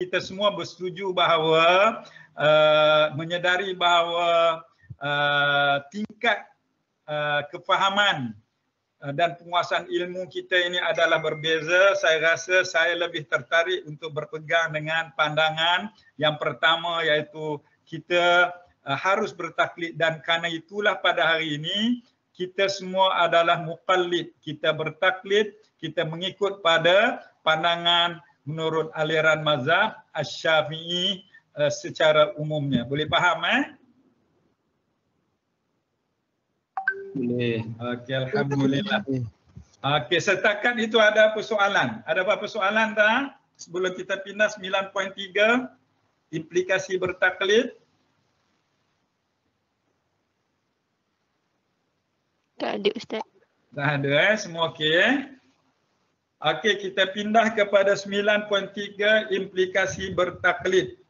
kita semua bersetuju bahawa menyedari bahawa tingkat kefahaman dan penguasaan ilmu kita ini adalah berbeza. Saya rasa saya lebih tertarik untuk berpegang dengan pandangan yang pertama, iaitu kita harus bertaklid, dan kerana itulah pada hari ini kita semua adalah muqallid. Kita bertaklid, kita mengikut pada pandangan menurut aliran mazhab Asy-Syafi'i secara umumnya. Boleh faham Boleh. Okey, alhamdulillah. Okey, setakat itu ada persoalan. Ada apa persoalan dah? Sebelum kita pindah 9.3, implikasi bertaklid. Tak ada Ustaz. Tak ada semua okey Okey, kita pindah kepada 9.3, implikasi bertaklid.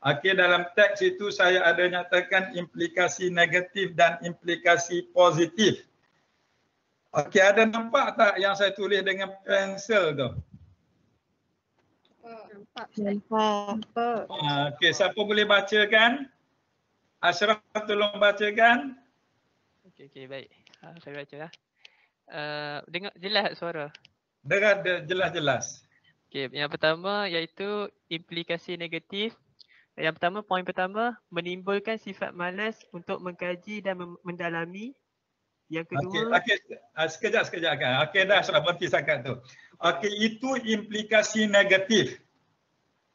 Okey, dalam teks itu saya ada nyatakan implikasi negatif dan implikasi positif. Okey, ada nampak tak yang saya tulis dengan pensel tu? Nampak. Okey, siapa boleh bacakan? Ashraf, tolong bacakan. Okey, baik. Saya baca lah. Dengar jelas suara? Dengar jelas-jelas. Okey, yang pertama iaitu implikasi negatif. Yang pertama, poin pertama, menimbulkan sifat malas untuk mengkaji dan mendalami. Yang kedua... Okey, sekejap kan. Okey, dah sudah berhenti setakat tu. Okey, itu implikasi negatif.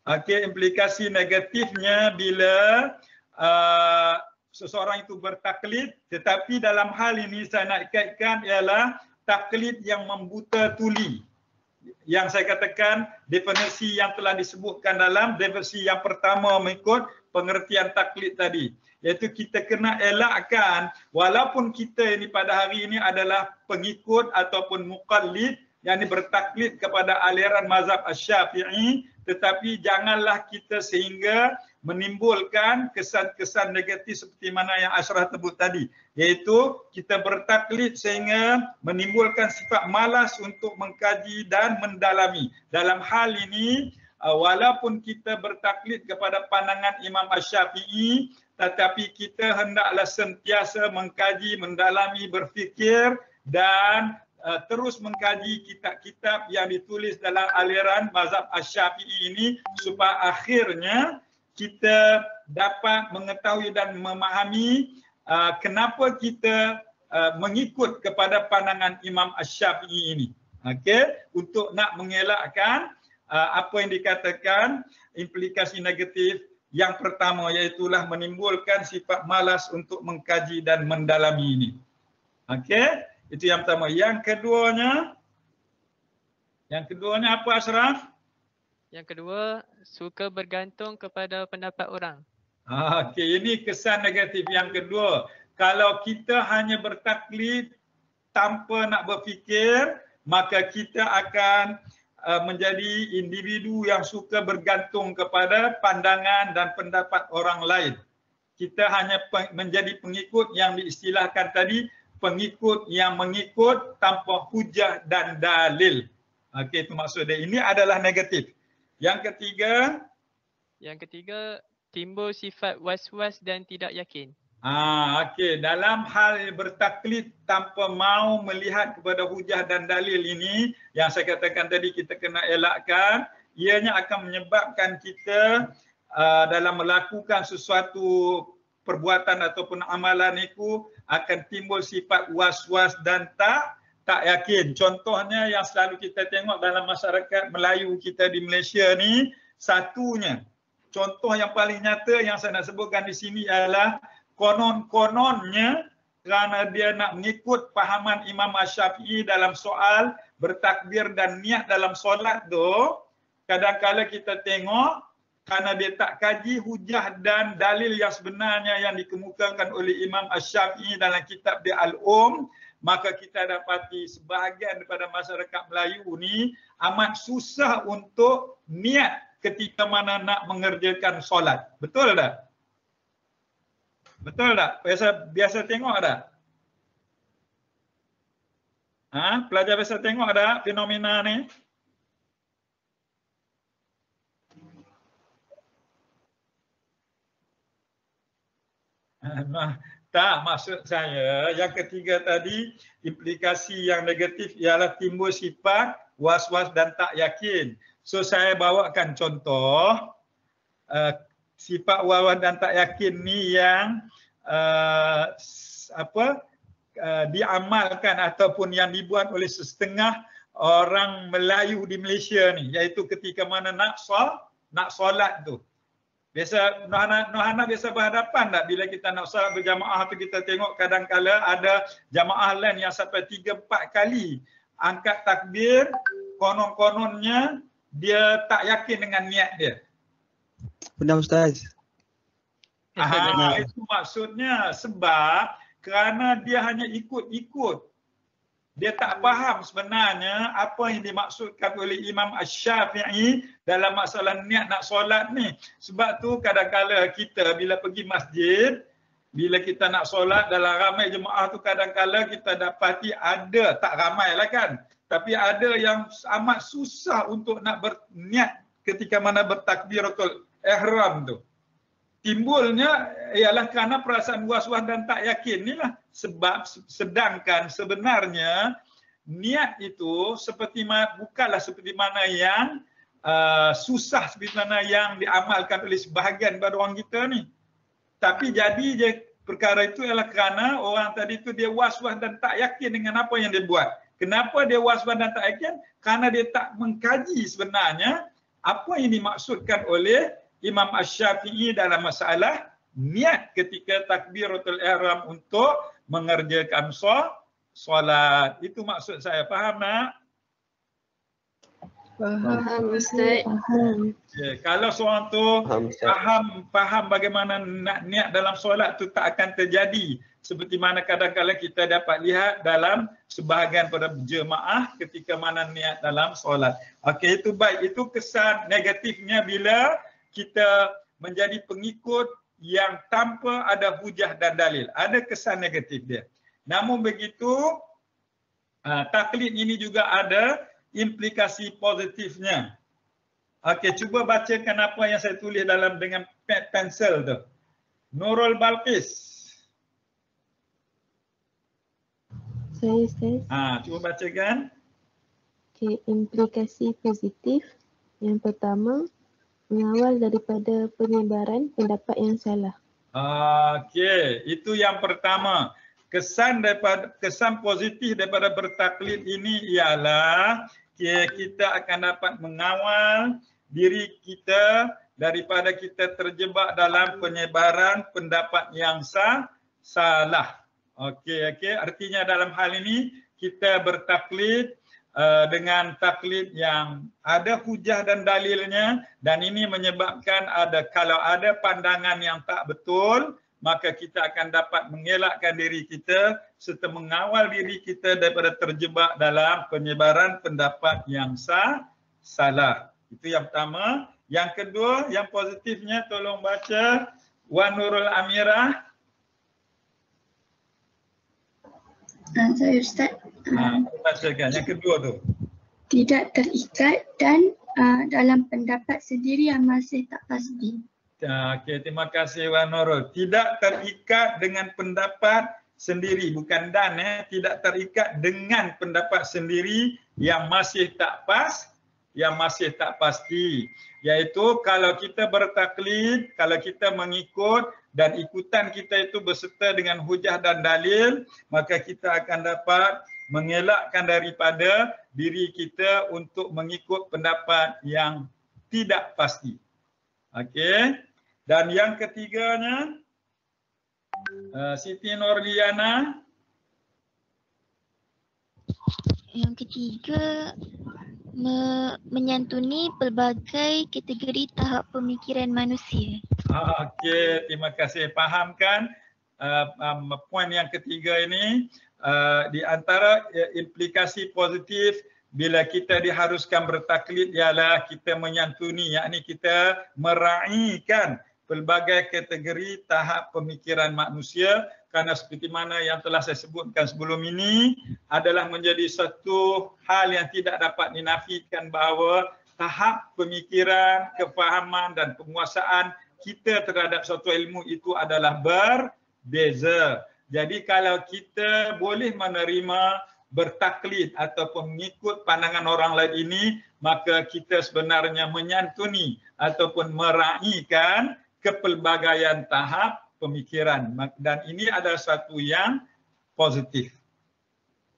Okey, implikasi negatifnya bila seseorang itu bertaklid, tetapi dalam hal ini saya nak kaitkan ialah taklid yang membuta tuli. Yang saya katakan definisi yang telah disebutkan dalam definisi yang pertama mengikut pengertian taklid tadi, iaitu kita kena elakkan walaupun kita ini pada hari ini adalah pengikut ataupun muqallid, yang bertaklid kepada aliran mazhab Asy-Syafi'i, tetapi janganlah kita sehingga menimbulkan kesan-kesan negatif seperti mana yang Ashraf sebut tadi, iaitu kita bertaklid sehingga menimbulkan sifat malas untuk mengkaji dan mendalami. Dalam hal ini walaupun kita bertaklid kepada pandangan Imam Asy-Syafi'i, tetapi kita hendaklah sentiasa mengkaji, mendalami, berfikir dan terus mengkaji kitab-kitab yang ditulis dalam aliran mazhab Asy-Syafi'i ini, supaya akhirnya kita dapat mengetahui dan memahami kenapa kita mengikut kepada pandangan Imam Asy-Syafi'i ini. Okey, untuk nak mengelakkan apa yang dikatakan implikasi negatif yang pertama, iaitulah menimbulkan sifat malas untuk mengkaji dan mendalami ini. Okey, itu yang pertama. Yang keduanya apa Ashraf? Yang kedua, suka bergantung kepada pendapat orang. Okey, ini kesan negatif yang kedua. Kalau kita hanya bertaklid tanpa nak berfikir, maka kita akan menjadi individu yang suka bergantung kepada pandangan dan pendapat orang lain. Kita hanya menjadi pengikut yang diistilahkan tadi, pengikut yang mengikut tanpa hujah dan dalil. Okey, itu maksudnya. Ini adalah negatif. Yang ketiga, timbul sifat was-was dan tidak yakin. Okey, dalam hal bertaklid tanpa mau melihat kepada hujah dan dalil ini, yang saya katakan tadi kita kena elakkan, ianya akan menyebabkan kita dalam melakukan sesuatu perbuatan ataupun amalan itu akan timbul sifat was-was dan tak yakin. Contohnya yang selalu kita tengok dalam masyarakat Melayu kita di Malaysia ni, satunya, contoh yang paling nyata yang saya nak sebutkan di sini adalah konon-kononnya kerana dia nak mengikut pahaman Imam Asy-Syafi'i dalam soal bertakbir dan niat dalam solat tu, kadang-kadang kita tengok kerana dia tak kaji hujah dan dalil yang sebenarnya yang dikemukakan oleh Imam Asy-Syafi'i dalam kitab dia Al-Um, maka kita dapati sebahagian daripada masyarakat Melayu ni amat susah untuk niat ketika mana nak mengerjakan solat. Betul tak? Betul tak? Biasa tengok tak? Pelajar biasa tengok tak fenomena ni? Nah, tak, maksud saya yang ketiga tadi, implikasi yang negatif ialah timbul sifat was-was dan tak yakin. So saya bawakan contoh sifat was-was dan tak yakin ni yang diamalkan ataupun yang dibuat oleh setengah orang Melayu di Malaysia ni, iaitu ketika mana nak solat tu. Biasa Nohana biasa berhadapan tak bila kita nak solat berjamaah tu, kita tengok kadang-kala ada jamaah lain yang sampai 3-4 kali angkat takbir, konon-kononnya dia tak yakin dengan niat dia. Benar Ustaz. Itu maksudnya sebab kerana dia hanya ikut-ikut. Dia tak faham sebenarnya apa yang dimaksudkan oleh Imam Asy-Syafi'i dalam masalah niat nak solat ni. Sebab tu kadang-kala kita bila pergi masjid, bila kita nak solat dalam ramai jemaah tu, kadang-kala kita dapati ada, tak ramai lah kan, tapi ada yang amat susah untuk nak berniat ketika mana bertakbiratul ihram tu. Timbulnya ialah kerana perasaan was-was dan tak yakin inilah sebab, sedangkan sebenarnya niat itu bukanlah seperti mana yang susah, seperti mana yang diamalkan oleh sebahagian daripada orang kita ni. Tapi jadi je perkara itu ialah kerana orang tadi tu dia was-was dan tak yakin dengan apa yang dia buat. Kenapa dia was-was dan tak yakin? Kerana dia tak mengkaji sebenarnya apa yang dimaksudkan oleh Imam Asy-Syafi'i dalam masalah niat ketika takbiratul ihram untuk mengerjakan solat. Itu maksud saya. Faham tak? Faham Ustaz. Faham. Okay. Kalau seorang tu faham bagaimana nak niat dalam solat tu tak akan terjadi. Seperti mana kadang-kadang kita dapat lihat dalam sebahagian pada jemaah ketika mana niat dalam solat. Okey, itu baik. Itu kesan negatifnya bila kita menjadi pengikut yang tanpa ada hujah dan dalil. Ada kesan negatif dia. Namun begitu, taklid ini juga ada implikasi positifnya. Okey, cuba bacakan apa yang saya tulis dalam dengan pensel tu. Nurul Balqis. Saya Ustaz. Cuba bacakan. Okey, implikasi positif. Yang pertama, mengawal daripada penyebaran pendapat yang salah. Okey, itu yang pertama. Kesan positif daripada bertaklid ini ialah kita akan dapat mengawal diri kita daripada kita terjebak dalam penyebaran pendapat yang salah. Okey, artinya dalam hal ini kita bertaklid dengan taklid yang ada hujah dan dalilnya, dan ini menyebabkan kalau ada pandangan yang tak betul, maka kita akan dapat mengelakkan diri kita serta mengawal diri kita daripada terjebak dalam penyebaran pendapat yang salah. Itu yang pertama. Yang kedua, yang positifnya tolong baca Wan Nurul Amirah. Saya Ustaz. Bacakan yang kedua tu. Tidak terikat dan dalam pendapat sendiri yang masih tak pasti. Okey, terima kasih Wan Nurul. Tidak terikat dengan pendapat sendiri, bukan dan tidak terikat dengan pendapat sendiri yang masih tak pasti. Iaitu kalau kita bertaklid, kalau kita mengikut dan ikutan kita itu berserta dengan hujah dan dalil, maka kita akan dapat mengelakkan daripada diri kita untuk mengikut pendapat yang tidak pasti. Okey. Dan yang ketiganya, Siti Nurliana. Yang ketiga, menyantuni pelbagai kategori tahap pemikiran manusia. Okey, terima kasih. Fahamkan poin yang ketiga ini, di antara implikasi positif bila kita diharuskan bertaklid ialah kita menyantuni, yakni kita meraihkan pelbagai kategori tahap pemikiran manusia, kerana seperti mana yang telah saya sebutkan sebelum ini adalah menjadi satu hal yang tidak dapat dinafikan bahawa tahap pemikiran, kefahaman dan penguasaan kita terhadap suatu ilmu itu adalah beza. Jadi kalau kita boleh menerima bertaklid ataupun mengikut pandangan orang lain ini, maka kita sebenarnya menyantuni ataupun meraihkan kepelbagaian tahap pemikiran, dan ini adalah satu yang positif.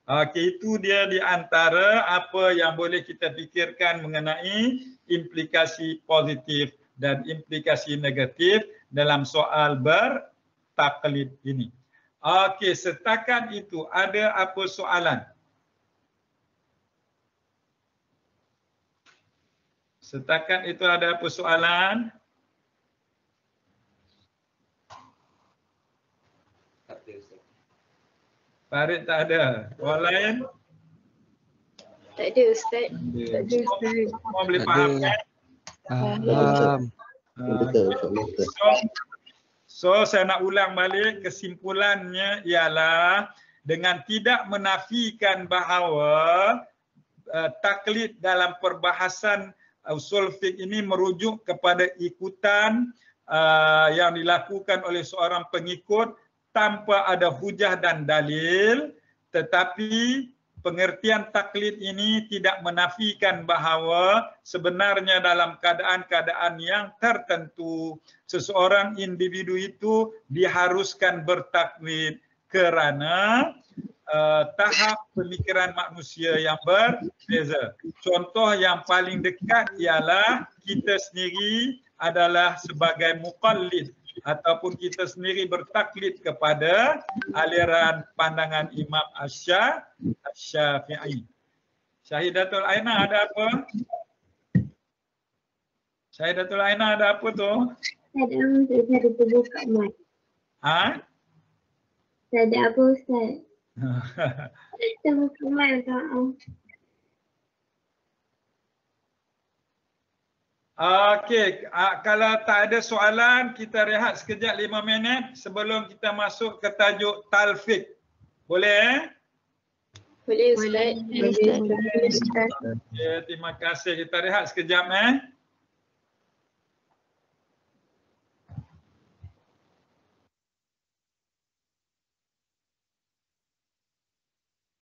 Okey, itu dia di antara apa yang boleh kita fikirkan mengenai implikasi positif dan implikasi negatif dalam soal bertaklid ini. Okey, setakat itu ada apa soalan? Setakat itu ada apa soalan? Farid tak ada. Orang lain? Tak ada Ustaz. Tak ada. Semua boleh faham kan? Faham. So saya nak ulang balik, kesimpulannya ialah dengan tidak menafikan bahawa taklid dalam perbahasan usul fiqh ini merujuk kepada ikutan yang dilakukan oleh seorang pengikut tanpa ada hujah dan dalil, tetapi pengertian taklid ini tidak menafikan bahawa sebenarnya dalam keadaan-keadaan yang tertentu seseorang individu itu diharuskan bertaklid kerana tahap pemikiran manusia yang berbeza. Contoh yang paling dekat ialah kita sendiri adalah sebagai muqallid ataupun kita sendiri bertaklid kepada aliran pandangan Imam Asy-Syafi'i. Syahidatul Aina ada apa? Syahidatul Aina ada apa tu? Ada Ustaz, ada buka mic. Ha? Tak ada apa Ustaz. Kita buka mic Ustaz. Okey, kalau tak ada soalan, kita rehat sekejap 5 minit sebelum kita masuk ke tajuk talfiq. Boleh? Boleh Ustaz. Boleh Ustaz. Ya, terima kasih. Kita rehat sekejap.